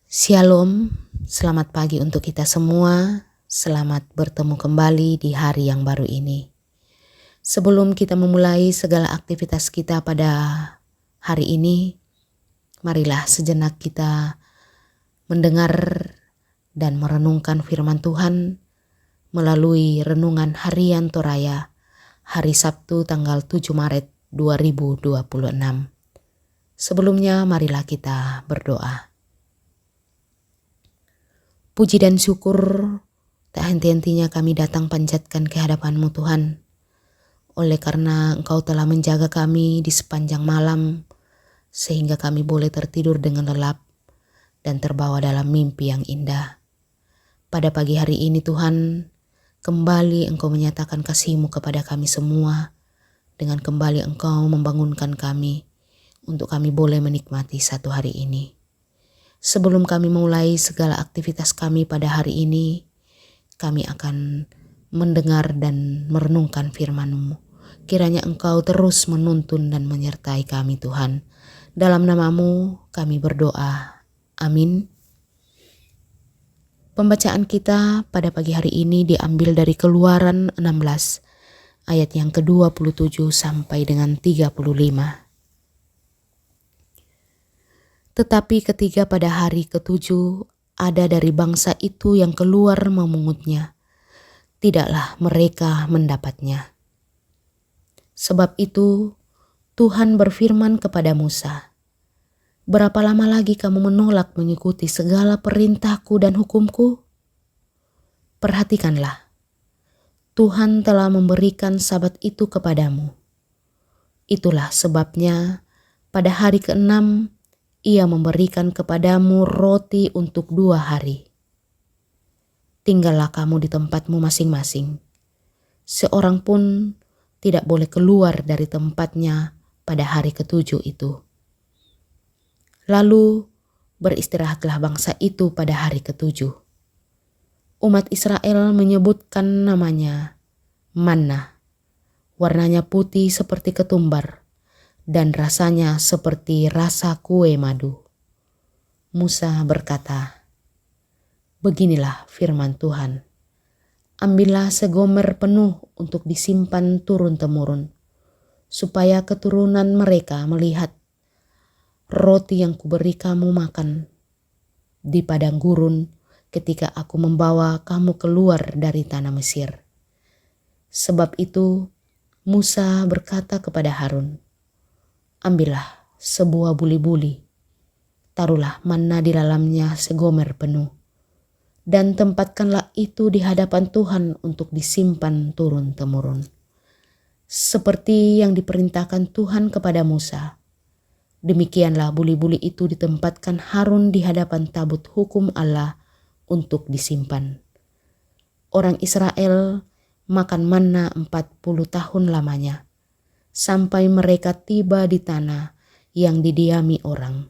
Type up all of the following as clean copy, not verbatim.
Shalom, selamat pagi untuk kita semua. Selamat bertemu kembali di hari yang baru ini. Sebelum kita memulai segala aktivitas kita pada hari ini, marilah sejenak kita mendengar dan merenungkan firman Tuhan melalui renungan harian Toraya hari Sabtu tanggal 7 Maret 2026. Sebelumnya marilah kita berdoa. Puji dan syukur tak henti-hentinya kami datang panjatkan ke hadapan-Mu Tuhan. Oleh karena Engkau telah menjaga kami di sepanjang malam, sehingga kami boleh tertidur dengan lelap dan terbawa dalam mimpi yang indah. Pada pagi hari ini Tuhan, kembali Engkau menyatakan kasih-Mu kepada kami semua, dengan kembali Engkau membangunkan kami, untuk kami boleh menikmati satu hari ini. Sebelum kami mulai segala aktivitas kami pada hari ini, kami akan mendengar dan merenungkan firman-Mu. Kiranya Engkau terus menuntun dan menyertai kami Tuhan. Dalam nama-Mu kami berdoa. Amin. Pembacaan kita pada pagi hari ini diambil dari Keluaran 16, ayat yang ke-27 sampai dengan 35. Tetapi ketika pada hari ke-7 ada dari bangsa itu yang keluar memungutnya, tidaklah mereka mendapatnya. Sebab itu Tuhan berfirman kepada Musa, "Berapa lama lagi kamu menolak mengikuti segala perintahku dan hukumku? Perhatikanlah, Tuhan telah memberikan Sabat itu kepadamu. Itulah sebabnya pada hari ke-6 Ia memberikan kepadamu roti untuk 2 hari. Tinggallah kamu di tempatmu masing-masing. Seorang pun tidak boleh keluar dari tempatnya pada hari ke-7 itu. Lalu beristirahatlah bangsa itu pada hari ke-7. Umat Israel menyebutkan namanya manna. Warnanya putih seperti ketumbar dan rasanya seperti rasa kue madu. Musa berkata, "Beginilah firman Tuhan. Ambillah segomer penuh untuk disimpan turun-temurun, supaya keturunan mereka melihat roti yang kuberi kamu makan di padang gurun ketika aku membawa kamu keluar dari tanah Mesir." Sebab itu Musa berkata kepada Harun, "Ambillah sebuah buli-buli, taruhlah manna di dalamnya segomer penuh, dan tempatkanlah itu di hadapan Tuhan untuk disimpan turun-temurun. Seperti yang diperintahkan Tuhan kepada Musa, demikianlah buli-buli itu ditempatkan Harun di hadapan tabut hukum Allah untuk disimpan. Orang Israel makan manna 40 tahun lamanya, sampai mereka tiba di tanah yang didiami orang.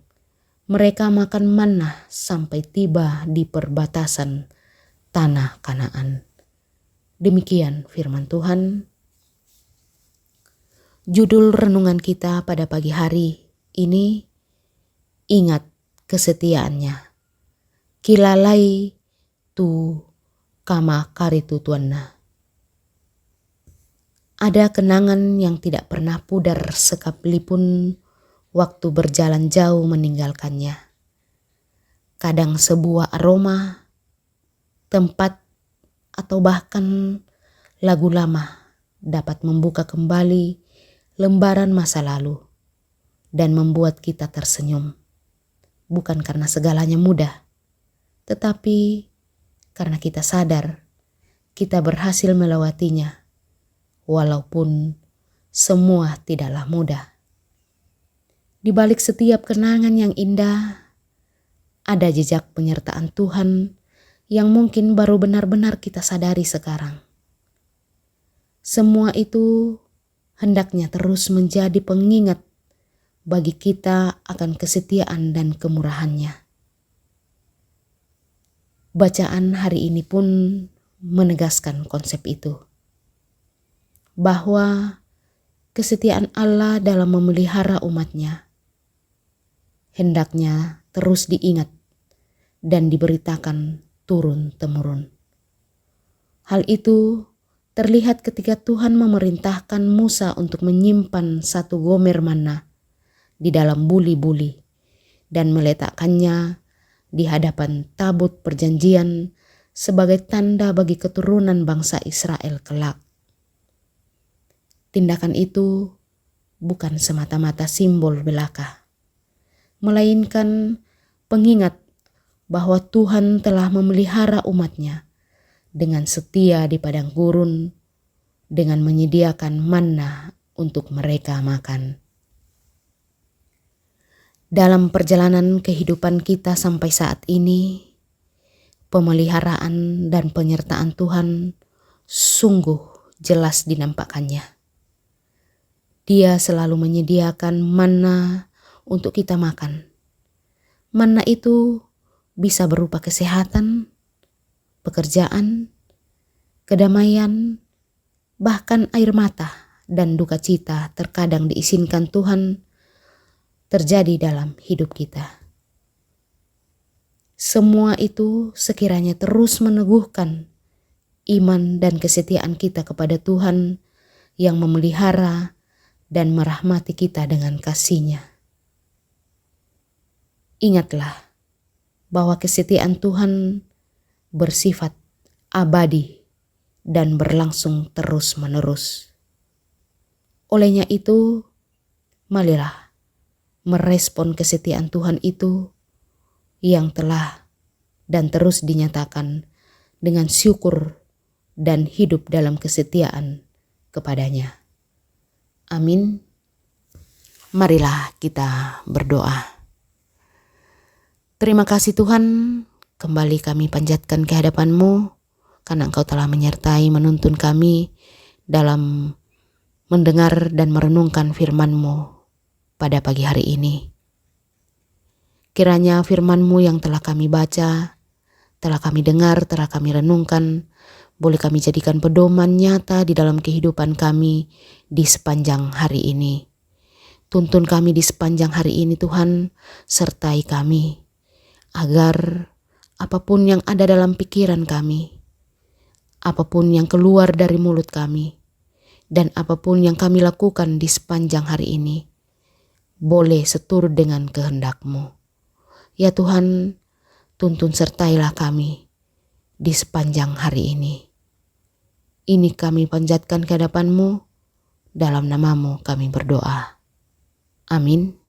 Mereka makan manna sampai tiba di perbatasan tanah Kanaan." Demikian firman Tuhan. Judul renungan kita pada pagi hari ini, ingat kesetiaannya. Kilalai tu kama karitu tuanna. Ada kenangan yang tidak pernah pudar sekalipun waktu berjalan jauh meninggalkannya. Kadang sebuah aroma, tempat, atau bahkan lagu lama dapat membuka kembali lembaran masa lalu dan membuat kita tersenyum. Bukan karena segalanya mudah, tetapi karena kita sadar kita berhasil melewatinya, walaupun semua tidaklah mudah. Di balik setiap kenangan yang indah, ada jejak penyertaan Tuhan yang mungkin baru benar-benar kita sadari sekarang. Semua itu hendaknya terus menjadi pengingat bagi kita akan kesetiaan dan kemurahannya. Bacaan hari ini pun menegaskan konsep itu, bahwa kesetiaan Allah dalam memelihara umatnya hendaknya terus diingat dan diberitakan turun-temurun. Hal itu terlihat ketika Tuhan memerintahkan Musa untuk menyimpan 1 gomer manna di dalam buli-buli dan meletakkannya di hadapan tabut perjanjian sebagai tanda bagi keturunan bangsa Israel kelak. Tindakan itu bukan semata-mata simbol belaka, melainkan pengingat bahwa Tuhan telah memelihara umatnya dengan setia di padang gurun, dengan menyediakan manna untuk mereka makan. Dalam perjalanan kehidupan kita sampai saat ini, pemeliharaan dan penyertaan Tuhan sungguh jelas dinampakkannya. Dia selalu menyediakan manna untuk kita makan. Manna itu bisa berupa kesehatan, pekerjaan, kedamaian, bahkan air mata dan duka cita terkadang diizinkan Tuhan terjadi dalam hidup kita. Semua itu sekiranya terus meneguhkan iman dan kesetiaan kita kepada Tuhan yang memelihara dan merahmati kita dengan kasih-Nya. Ingatlah bahwa kesetiaan Tuhan bersifat abadi dan berlangsung terus-menerus. Olehnya itu, marilah merespon kesetiaan Tuhan itu yang telah dan terus dinyatakan dengan syukur dan hidup dalam kesetiaan kepadanya. Amin. Marilah kita berdoa. Terima kasih Tuhan, kembali kami panjatkan ke hadapan-Mu karena Engkau telah menyertai menuntun kami dalam mendengar dan merenungkan firman-Mu pada pagi hari ini. Kiranya firman-Mu yang telah kami baca, telah kami dengar, telah kami renungkan, boleh kami jadikan pedoman nyata di dalam kehidupan kami di sepanjang hari ini. Tuntun kami di sepanjang hari ini Tuhan, sertai kami, agar apapun yang ada dalam pikiran kami, apapun yang keluar dari mulut kami, dan apapun yang kami lakukan di sepanjang hari ini, boleh seturut dengan kehendak-Mu. Ya Tuhan, tuntun sertailah kami di sepanjang hari ini. Ini kami panjatkan ke hadapan-Mu, dalam nama-Mu kami berdoa. Amin.